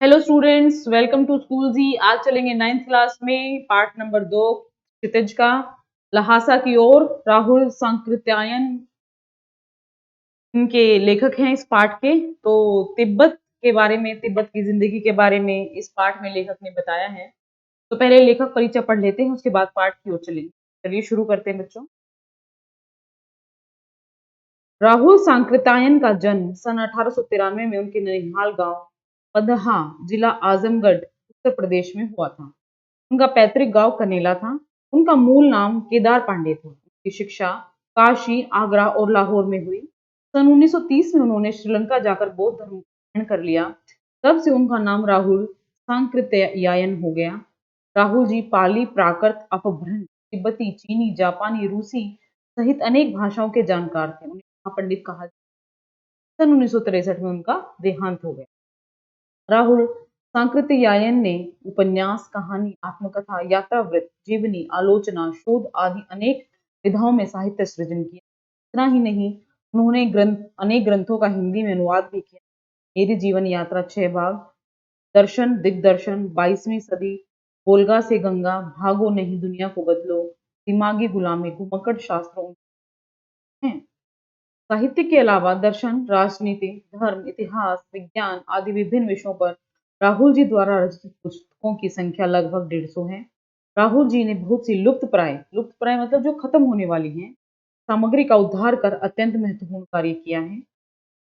Hello students, welcome to school जी। आज चलेंगे 9th क्लास में पार्ट नंबर 2 क्षितिज का। लहासा की ओर राहुल सांकृत्यायन इनके लेखक हैं इस पाठ के। तो तिब्बत के बारे में, तिब्बत की जिंदगी के बारे में इस पाठ में लेखक ने बताया है। तो पहले लेखक परिचय पढ़ लेते हैं, उसके बाद पाठ की ओर चलेंगे। चलिए शुरू करते हैं बच्चों। राहुल सांकृत्यायन का जन्म सन 1893 में उनके ननिहाल गांव पदहा, जिला आजमगढ़, उत्तर प्रदेश में हुआ था। उनका पैतृक गांव कनेला था। उनका मूल नाम केदार पांडे था। उनकी शिक्षा काशी, आगरा और लाहौर में हुई। सन 1930 में उन्होंने श्रीलंका जाकर बौद्ध धर्म ग्रहण कर लिया। तब से उनका नाम राहुल सांकृत्यायन हो गया। राहुल जी पाली, प्राकृत, अपभ्रंश, तिब्बती, चीनी, जापानी, रूसी सहित अनेक भाषाओं के जानकार थे। उन्हें महापंडित कहा। सन 1963 में उनका देहांत हो गया। राहुल सांकृत्यायन ने उपन्यास, कहानी, आत्मकथा, यात्रावृत्त, जीवनी, आलोचना, शोध आदि अनेक विधाओं में साहित्य सृजन किया। इतना ही नहीं, उन्होंने अनेक ग्रंथों का हिंदी में अनुवाद भी किया। मेरी जीवन यात्रा 6 भाग, दर्शन दिग्दर्शन, 22वीं सदी, वोल्गा से गंगा, भागो नहीं दुनिया को बदलो, दिमागी गुलामी, घुमक्कड़ शास्त्रों हैं। साहित्य के अलावा दर्शन, राजनीति, धर्म, इतिहास, विज्ञान आदि विभिन्न विषयों पर राहुल जी द्वारा रचित पुस्तकों की संख्या लगभग 150 है। राहुल जी ने बहुत सी लुप्त प्राय मतलब जो खत्म होने वाली हैं, सामग्री का उद्धार कर अत्यंत महत्वपूर्ण कार्य किया है।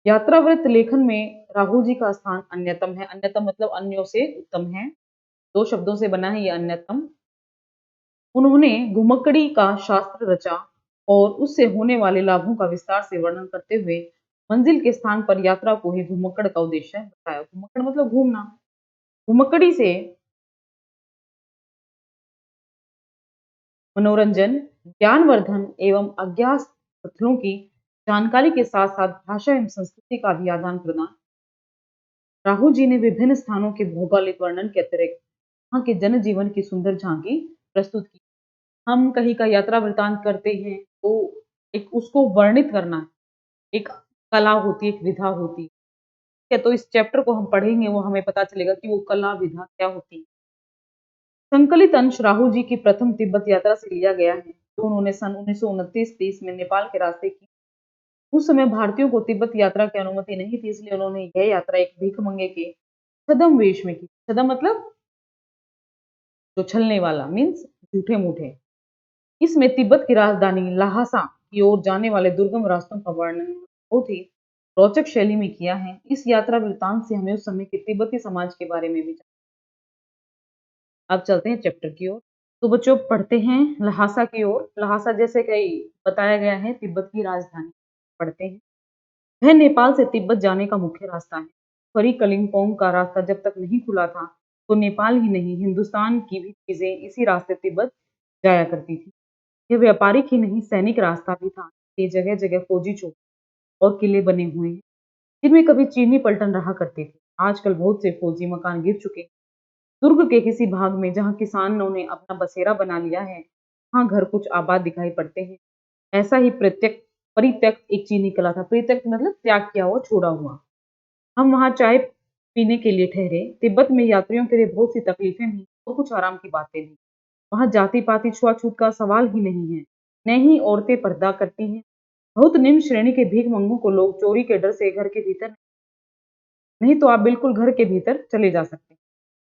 यात्रावृत्त लेखन में राहुल जी का स्थान अन्यतम है। अन्यतम मतलब अन्यों से उत्तम है। दो शब्दों से बना है ये अन्यतम। उन्होंने घुमक्कड़ी का शास्त्र रचा और उससे होने वाले लाभों का विस्तार से वर्णन करते हुए मंजिल के स्थान पर यात्रा को ही घुमक्कड़ का उद्देश्य बताया। घुमक्कड़ मतलब घूमना। घुमक्कड़ी से मनोरंजन, ज्ञानवर्धन एवं अज्ञात तथ्यों की जानकारी के साथ साथ भाषा एवं संस्कृति का भी आदान प्रदान। राहुल जी ने विभिन्न स्थानों के भौगोलिक वर्णन के अतिरिक्त वहाँ के जनजीवन की सुंदर झांकी प्रस्तुत की। हम कहीं का यात्रा वृतांत करते हैं तो एक उसको वर्णित करना एक कला होती है, एक विधा होती है। ठीक है, तो इस चैप्टर को हम पढ़ेंगे, वो हमें पता चलेगा कि वो कला विधा क्या होती है। संकलित अंश राहुल जी की प्रथम तिब्बत यात्रा से लिया गया है, जो उन्होंने सन 1929-30 में नेपाल के रास्ते की। उस समय भारतीयों को तिब्बत यात्रा की अनुमति नहीं थी, इसलिए उन्होंने यह यात्रा एक भीखमंगे के छद्म वेश में की। छद्म मतलब जो छलने वाला, मीन्स झूठे मूठे। इसमें तिब्बत की राजधानी लहासा की ओर जाने वाले दुर्गम रास्तों का वर्णन बहुत ही रोचक शैली में किया है। इस यात्रा वृत्तांत से हमें उस समय के तिब्बती समाज के बारे में भी अब चलते हैं चैप्टर की ओर। तो बच्चों पढ़ते हैं लहासा की ओर। लहासा जैसे कई बताया गया है तिब्बत की राजधानी। पढ़ते हैं। वह नेपाल से तिब्बत जाने का मुख्य रास्ता है। फरी कलिंपोंग का रास्ता जब तक नहीं खुला था तो नेपाल ही नहीं, हिंदुस्तान की भी चीजें इसी रास्ते तिब्बत जाया करती थी। यह व्यापारिक ही नहीं, सैनिक रास्ता भी था। ये जगह जगह फौजी चौक और किले बने हुए हैं, जिनमें कभी चीनी पलटन रहा करते थे। आजकल बहुत से फौजी मकान गिर चुके हैं। दुर्ग के किसी भाग में जहाँ किसानों ने अपना बसेरा बना लिया है, वहाँ घर कुछ आबाद दिखाई पड़ते हैं। ऐसा ही परित्यक्त एक चीनी कला था। परित्यक्त मतलब त्याग किया हुआ, छोड़ा हुआ। हम वहाँ चाय पीने के लिए ठहरे। तिब्बत में यात्रियों के लिए बहुत सी तकलीफें भी और कुछ आराम की बातें भी। वहाँ जाति पाति छुआछूत का सवाल ही नहीं है। न ही औरतें पर्दा करती हैं। बहुत निम्न श्रेणी के भीख मंगों को लोग चोरी के डर से घर के भीतर, नहीं तो आप बिल्कुल घर के भीतर चले जा सकते हैं।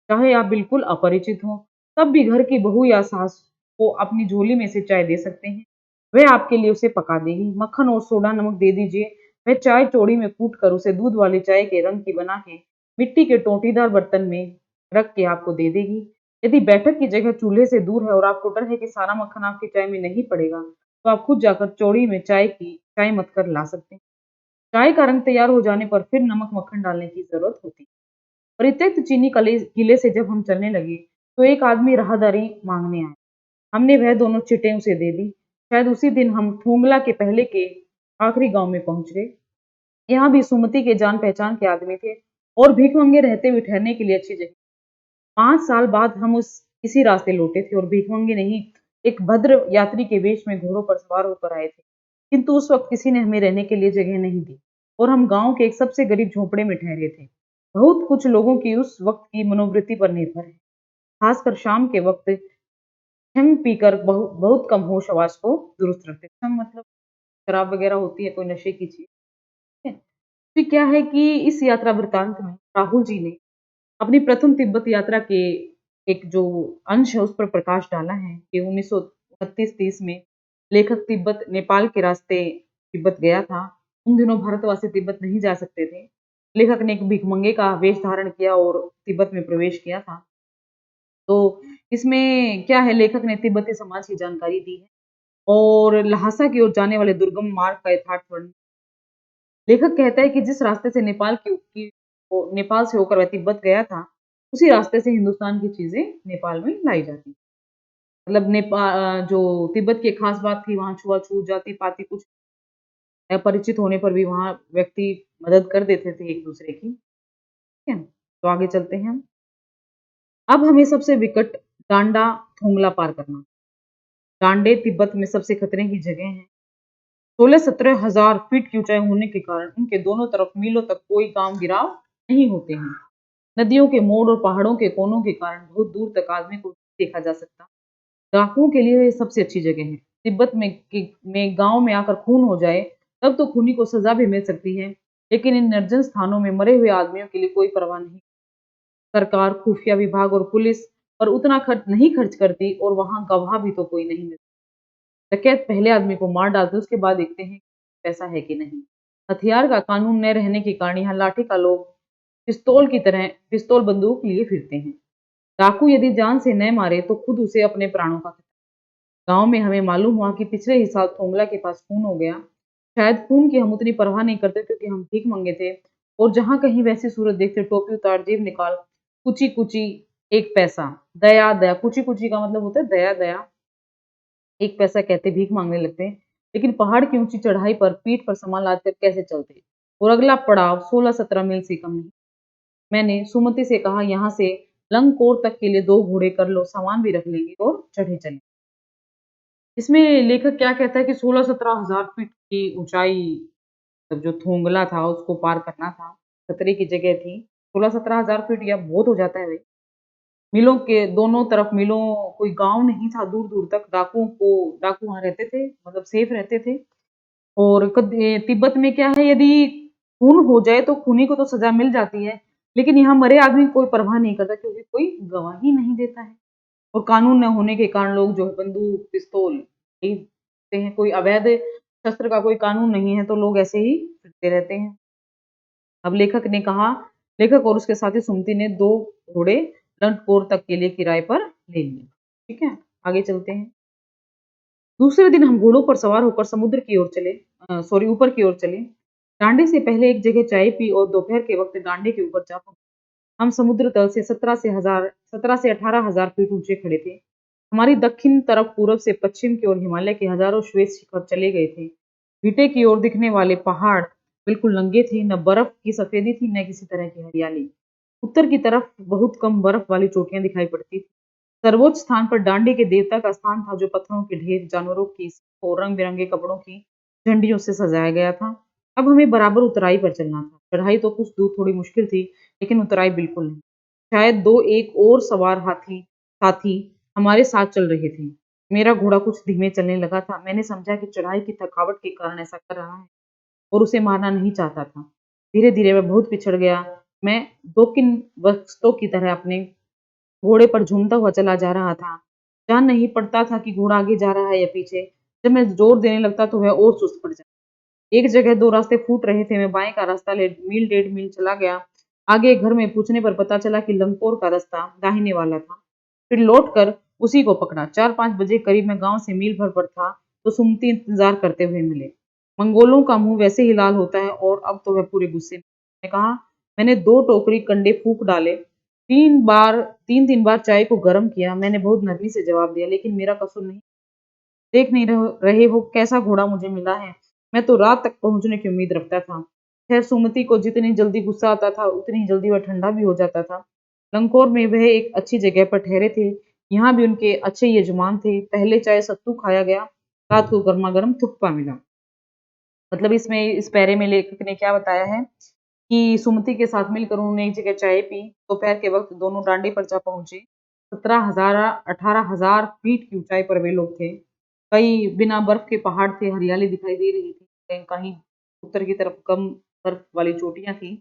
चाहे आप बिल्कुल अपरिचित हो, तब भी घर की बहू या सास को अपनी झोली में से चाय दे सकते हैं। वह आपके लिए उसे पका देगी। मक्खन और सोडा नमक दे दीजिए, वह चाय चौड़ी में कूट कर उसे दूध वाली चाय के रंग की बना के मिट्टी के टोटीदार बर्तन में रख के आपको दे देगी। यदि बैठक की जगह चूल्हे से दूर है और आपको डर है कि सारा मक्खन आपकी चाय में नहीं पड़ेगा, तो आप खुद जाकर चौड़ी में चाय मत कर ला सकते हैं। चाय का रंग तैयार हो जाने पर फिर नमक मक्खन डालने की जरूरत होती है। परित्यक्त चीनी किले से जब हम चलने लगे तो एक आदमी राहदारी मांगने आया। हमने वह दोनों चिटें उसे दे दी। शायद उसी दिन हम ठोंगला के पहले के आखिरी गांव में पहुंच गए। यहाँ भी सुमति के जान पहचान के आदमी थे और भीख मंगे रहते हुए ठहरने के लिए अच्छी जगह। 5 साल बाद हम इसी रास्ते लौटे थे और भीख मंगे नहीं, एक भद्र यात्री के वेश में घोड़ों पर सवार होकर आए थे। किंतु उस वक्त किसी ने हमें रहने के लिए जगह नहीं दी और हम गांव के एक सबसे गरीब झोपड़े में ठहरे थे। बहुत कुछ लोगों की उस वक्त की मनोवृत्ति पर निर्भर है, खासकर शाम के वक्त छंग पीकर बहुत बहुत कम होश आवाज को दुरुस्त रखते। छंग मतलब शराब वगैरह होती है, कोई नशे की चीज है। फिर क्या है कि इस यात्रा वृत्तांत में राहुल जी ने अपनी प्रथम तिब्बत यात्रा के एक जो अंश है उस पर प्रकाश डाला है कि 1929-30 में लेखक तिब्बत नेपाल के रास्ते तिब्बत गया था। उन दिनों भारतवासी तिब्बत नहीं जा सकते थे। लेखक ने एक भिखमंगे का वेश धारण किया और तिब्बत में प्रवेश किया था। तो इसमें क्या है, लेखक ने तिब्बती समाज की जानकारी दी है और ल्हासा की ओर जाने वाले दुर्गम मार्ग का यथार्थ वर्णन। लेखक कहता है कि जिस रास्ते से नेपाल से होकर वह तिब्बत गया था, उसी रास्ते से हिंदुस्तान की चीजें नेपाल में लाई जाती। मतलब जो तिब्बत की एक खास बात थी, वहाँ छुआ-छूत, जाति-पाति कुछ अपरिचित होने पर भी वहाँ व्यक्ति मदद कर देते थे एक-दूसरे की, ठीक है? तो आगे चलते हैं हम। अब हमें सबसे विकट डांडा थोंगला पार करना। डांडे तिब्बत में सबसे खतरे की जगह है। 16-17 हजार फीट की ऊंचाई होने के कारण उनके दोनों तरफ मीलों तक कोई गांव गिराव नहीं होते हैं। नदियों के मोड़ और पहाड़ों के कोनों के कारण बहुत दूर तक आदमी को देखा जा सकता। डाकुओं के लिए ये सबसे अच्छी जगह है। तिब्बत में गांव में आकर खून हो जाए तब तो खूनी को सजा भी मिल सकती है, लेकिन इन निर्जन स्थानों में मरे हुए आदमियों के लिए कोई परवाह नहीं। सरकार, खुफिया विभाग और पुलिस पर उतना खर्च नहीं खर्च करती और वहां गवाह भी तो कोई नहीं मिलता। डकैत पहले आदमी को मार डालते उसके बाद देखते हैं पैसा है कि नहीं। हथियार का कानून न रहने के कारण यहाँ लाठी का लोग पिस्तौल की तरह पिस्तौल बंदूक लिए फिरते हैं। डाकू यदि जान से न मारे तो खुद उसे अपने प्राणों का। गांव में हमें मालूम हुआ कि पिछले ही साल थोंगला के पास खून हो गया। शायद खून की हम उतनी परवाह नहीं करते क्योंकि हम भीख मंगे थे और जहां कहीं वैसी सूरत देखते टोपी उतार जेब निकाल कुची कुची एक पैसा, दया दया, कुची कुची का मतलब होता है दया दया, एक पैसा कहते भीख मांगने लगते हैं। लेकिन पहाड़ की ऊंची चढ़ाई पर पीठ पर सामान लाद कर कैसे चलते। और अगला पड़ाव 16-17 मील से कम नहीं। मैंने सुमति से कहा, यहाँ से लंगकोर तक के लिए 2 घोड़े कर लो, सामान भी रख लेंगे और चढ़े चले। इसमें लेखक क्या कहता है कि 16-17 हजार फीट की ऊंचाई तब जो थोंगला था उसको पार करना था, खतरे की जगह थी। 16-17 हजार फीट या बहुत हो जाता है भाई। मिलों के दोनों तरफ मिलों, कोई गांव नहीं था दूर दूर तक। डाकू वहां रहते थे, मतलब सेफ रहते थे। और तिब्बत में क्या है, यदि खून हो जाए तो खूनी को तो सजा मिल जाती है, लेकिन यहाँ मरे आदमी की कोई परवाह नहीं करता क्योंकि कोई गवाही नहीं देता है। और कानून न होने के कारण लोग जो है बंदूक पिस्तौल यही रखते हैं। कोई अवैध शस्त्र का कोई कानून नहीं है तो लोग ऐसे ही फिरते रहते हैं। अब लेखक और उसके साथी सुमति ने 2 घोड़े लंडकोर तक के लिए किराए पर ले लिए। ठीक है, आगे चलते हैं। दूसरे दिन हम घोड़ों पर सवार होकर समुद्र की ओर चले, सॉरी ऊपर की ओर चले। डांडे से पहले एक जगह चाय पी और दोपहर के वक्त डांडे के ऊपर जा पहुंचे। हम समुद्र तल से 17 से 18 हजार फीट ऊंचे खड़े थे। हमारी दक्षिण तरफ पूरब से पश्चिम की ओर हिमालय के हजारों श्वेत शिखर चले गए थे। बीटे की ओर दिखने वाले पहाड़ बिल्कुल नंगे थे, न बर्फ की सफेदी थी न किसी तरह की हरियाली। उत्तर की तरफ बहुत कम बर्फ वाली चोटियां दिखाई पड़ती थी। सर्वोच्च स्थान पर डांडी के देवता का स्थान था जो पत्थरों के ढेर, जानवरों की और रंग बिरंगे कपड़ों की झंडियों से सजाया गया था। अब हमें बराबर उतराई पर चलना था। चढ़ाई तो कुछ दूर थोड़ी मुश्किल थी, लेकिन उतराई बिल्कुल नहीं। शायद 2 एक और सवार हाथी साथी हमारे साथ चल रहे थे। मेरा घोड़ा कुछ धीमे चलने लगा था। मैंने समझा कि चढ़ाई की थकावट के कारण ऐसा कर रहा है और उसे मारना नहीं चाहता था। धीरे धीरे वह बहुत पिछड़ गया। मैं दो किन वस्तों की तरह अपने घोड़े पर झूमता हुआ चला जा रहा था। जान नहीं पड़ता था कि घोड़ा आगे जा रहा है या पीछे। जब मैं जोर देने लगता तो वह और सुस्त पड़ जाता। एक जगह 2 रास्ते फूट रहे थे। मैं बाएं का रास्ता ले मील 1.5 मील चला गया। आगे एक घर में पूछने पर पता चला कि लंगकोर का रास्ता दाहिने वाला था। फिर लौट कर उसी को पकड़ा। 4-5 बजे करीब मैं गांव से मील भर पर था तो सुमती इंतजार करते हुए मिले। मंगोलों का मुंह वैसे ही लाल होता है और अब तो वह पूरे गुस्से में। मैंने कहा, मैंने 2 टोकरी कंडे फूंक डाले। 3 बार चाय को गर्म किया। मैंने बहुत नरमी से जवाब दिया, लेकिन मेरा कसूर नहीं। देख नहीं रहे हो कैसा घोड़ा मुझे मिला है। मैं तो रात तक पहुंचने की उम्मीद रखता था। खैर, सुमति को जितनी जल्दी गुस्सा आता था उतनी ही जल्दी वह ठंडा भी हो जाता था। लंकोर में वह एक अच्छी जगह पर ठहरे थे। यहाँ भी उनके अच्छे यजमान थे। पहले चाय सत्तू खाया गया, रात को गर्मा गर्म थुक्पा मिला। मतलब इसमें इस पैरे में लेखक ने क्या बताया है कि सुमति के साथ मिलकर उन्होंने एक जगह चाय पी। दोपहर के वक्त दोनों डांडी पर जा पहुंचे। 17,000 18,000 फीट की ऊंचाई पर वे लोग थे। कई बिना बर्फ के पहाड़ थे, हरियाली दिखाई दे रही थी। कहीं उत्तर की तरफ कम बर्फ वाली चोटियां थी।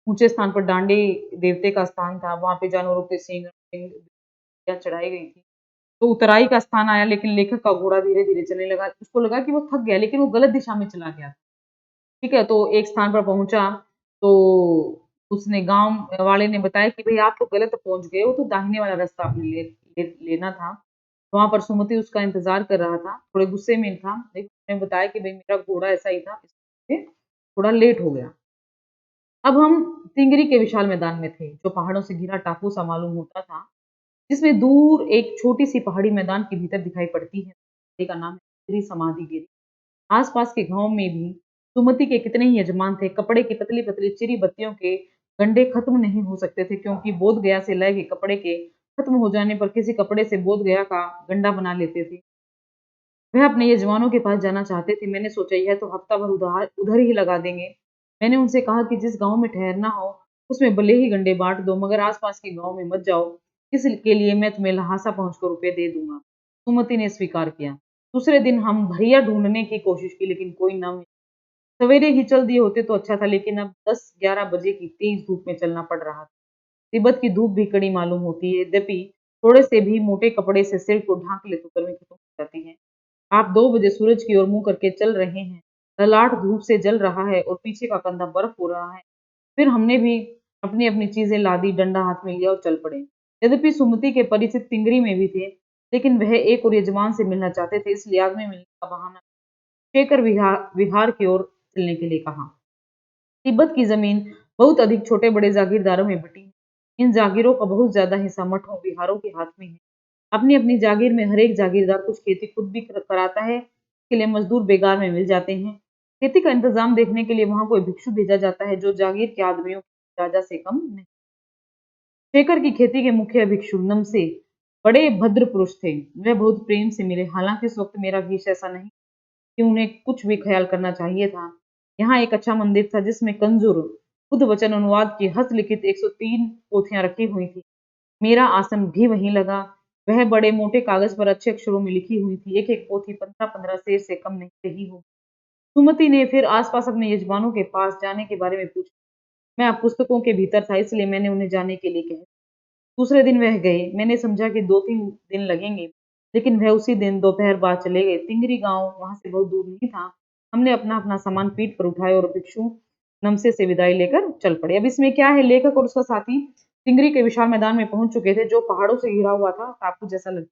ऊंचे स्थान पर डांडी देवते का स्थान था, वहां पे जानवरों के सींग चढ़ाई गई थी। तो उतराई का स्थान आया, लेकिन लेखक का घोड़ा धीरे धीरे चलने लगा। उसको लगा कि वो थक गया, लेकिन वो गलत दिशा में चला गया। ठीक है, तो एक स्थान पर पहुंचा तो उसने गांव वाले ने बताया कि भाई आप तो गलत पहुंच गए हो, तो दाहिने वाला रास्ता आपने लेना था। वहां पर सुमति उसका इंतजार कर रहा था, थोड़े गुस्से में था, लेकिन उसने बताया कि भाई मेरा घोड़ा ऐसा ही था, इसलिए थोड़ा लेट हो गया। अब हम तिंगरी के विशाल मैदान में थे, जो पहाड़ों से घिरा टापू सा मालूम होता था, जिसमें दूर एक छोटी सी पहाड़ी मैदान के भीतर दिखाई पड़ती है। का नाम है तिंगरी समाधि गिरी। आसपास के गांव में भी सुमति के कितने ही यजमान थे। कपड़े की पतली पतली चिरी बत्तियों के गंडे खत्म नहीं हो सकते थे, क्योंकि बोध गया से लय के कपड़े के खत्म हो जाने पर किसी कपड़े से बोध गया का गंडा बना लेते थे। वह अपने यजमानों के पास जाना चाहते थे। मैंने सोचा यह तो हफ्ता भर उधार उधर ही लगा देंगे। मैंने उनसे कहा कि जिस गांव में ठहरना हो उसमें भले ही गंडे बांट दो, मगर आसपास के गांव में मत जाओ। इसके लिए मैं तुम्हें लहासा पहुंचकर रुपये दे दूंगा। सुमति ने स्वीकार किया। दूसरे दिन हम भैया ढूंढने की कोशिश की, लेकिन कोई न मिला। सवेरे ही चल दिए होते तो अच्छा था, लेकिन अब 10-11 बजे की तेज धूप में चलना पड़ रहा था। तिब्बत की धूप भी कड़ी मालूम होती है, यद्यपि थोड़े से भी मोटे कपड़े से सिर को ढांक ले तो गर्मी खत्म हो जाती है। आप 2 बजे सूरज की ओर मुंह करके चल रहे हैं। ललाट धूप से जल रहा है और पीछे का कंधा बर्फ हो रहा है। फिर हमने भी अपनी अपनी चीजें लादी, डंडा हाथ में लिया और चल पड़े। यद्यपि सुमति के परिचित तिंगरी में भी थे, लेकिन वह एक और यजमान से मिलना चाहते थे, इसलिए आदमी मिलने का बहाना शेखर विहार की ओर चलने के लिए कहा। तिब्बत की जमीन बहुत अधिक छोटे बड़े जागीरदारों में बटी है। इन जागीरों का बहुत ज्यादा हिस्सा मठों विहारों के हाथ में है। अपनी अपनी जागीर में हर एक जागीरदार कुछ खेती खुद भी कराता है, इसके लिए मजदूर बेगार में मिल जाते हैं। खेती का इंतजाम देखने के लिए वहां कोई भिक्षु भेजा जाता है, जो जागीर के आदमियों राजा से कम नहीं। शेखर की खेती के मुखिया भिक्षु नमसे बड़े भद्र पुरुष थे। वह बहुत प्रेम से मिले, हालांकि इस वक्त मेरा भेष ऐसा नहीं कि उन्हें कुछ भी ख्याल करना चाहिए था। यहाँ एक अच्छा मंदिर था, जिसमें कंजूर बुद्ध वचन अनुवाद की हस्तलिखित 103 पोथियां रखी हुई थी। मेरा आसन भी वहीं लगा। वह बड़े मोटे कागज पर अच्छे अक्षरों में लिखी हुई थी। एक एक पोथी 15-15 शेर से कम नहीं रही हो। सुमति ने फिर आसपास अपने यजमानों के पास जाने के बारे में पूछा। मैं अब पुस्तकों के भीतर था, इसलिए मैंने उन्हें जाने के लिए कहा। दूसरे दिन वह गए। मैंने समझा कि 2-3 दिन लगेंगे, लेकिन वह उसी दिन दोपहर बाद चले गए। तिंगरी गांव वहां से बहुत दूर नहीं था। हमने अपना अपना सामान पीठ पर उठाया और भिक्षु नमसे से विदाई लेकर चल पड़े। अब इसमें क्या है, लेखक और उसका साथी तिंगरी के विशाल मैदान में पहुंच चुके थे, जो पहाड़ों से घिरा हुआ था, टापू जैसा लगता।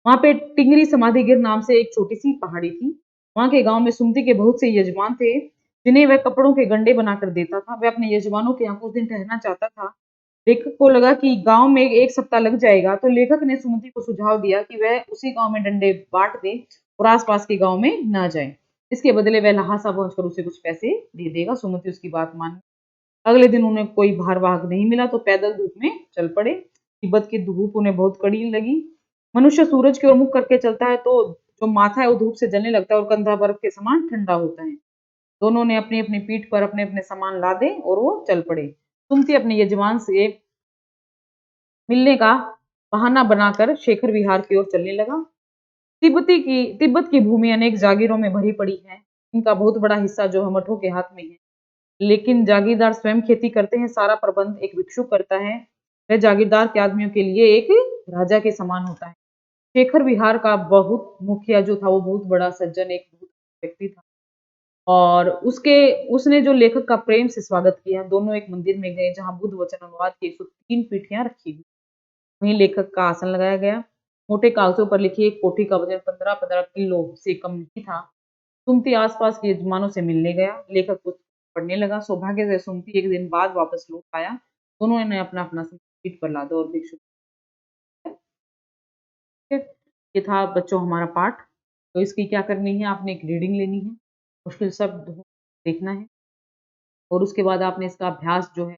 वहां पे टिंगरी समाधि गिर नाम से एक छोटी सी पहाड़ी थी। वहां के गांव में सुमति के बहुत से यजमान थे, जिन्हें वह कपड़ों के गंडे बनाकर देता था। वह अपने यजमानों के यहाँ कुछ दिन ठहरना चाहता था। लेखक को लगा कि गांव में 1 सप्ताह लग जाएगा, तो लेखक ने सुमति को सुझाव दिया कि वह उसी गांव में डंडे बांट दे और आसपास के गांव में ना जाए। इसके बदले वह लहासा पहुंचकर उसे कुछ पैसे दे देगा। सुमति उसकी बात मान। अगले दिन उन्हें कोई भार वाहक नहीं मिला, तो पैदल धूप में चल पड़े। तिब्बत की धूप उन्हें बहुत कड़ी लगी। मनुष्य सूरज की ओर मुख करके चलता है तो जो माथा है वो धूप से जलने लगता है और कंधा बर्फ के समान ठंडा होता है। दोनों ने अपनी अपनी पीठ पर अपने अपने सामान लादे और वो चल पड़े। सुमति अपने यजमान से मिलने का बहाना बनाकर शेखर विहार की ओर चलने लगा। तिब्बत की भूमि अनेक जागीरों में भरी पड़ी है। इनका बहुत बड़ा हिस्सा जो है मठों के हाथ में है, लेकिन जागीरदार स्वयं खेती करते हैं। सारा प्रबंध एक भिक्षुक करता है। वह जागीरदार के आदमियों के लिए एक राजा के समान होता है। शेखर विहार का बहुत मुखिया जो था, वो बहुत बड़ा सज्जन, एक बहुत व्यक्ति था, और उसने जो लेखक का प्रेम से स्वागत किया। दोनों एक मंदिर में गए, जहां बुद्ध वचन अनुवाद की 103 पीठियां रखी हुई। वहीं लेखक का आसन लगाया गया। मोटे कागजों पर लिखी एक पोथी का वजन 15-15 किलो से कम नहीं था। सुमति आसपास के यजमानों से मिलने गया। लेखक कुछ पढ़ने लगा। सौभाग्य से सुमति एक दिन बाद वापस लौट आया। दोनों ने अपना अपना पीठ पर लादा और भिक्षु। ये था बच्चों हमारा पाठ। तो इसकी क्या करनी है, आपने एक रीडिंग लेनी है, मुश्किल शब्द देखना है, और उसके बाद आपने इसका अभ्यास जो है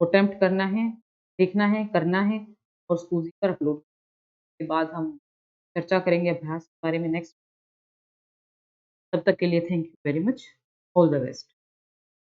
वो अटेम्प्ट करना है, देखना है, करना है, और स्कूल पर अपलोड। के बाद हम चर्चा करेंगे अभ्यास के बारे में नेक्स्ट। तब तक के लिए thank you very much. All the best.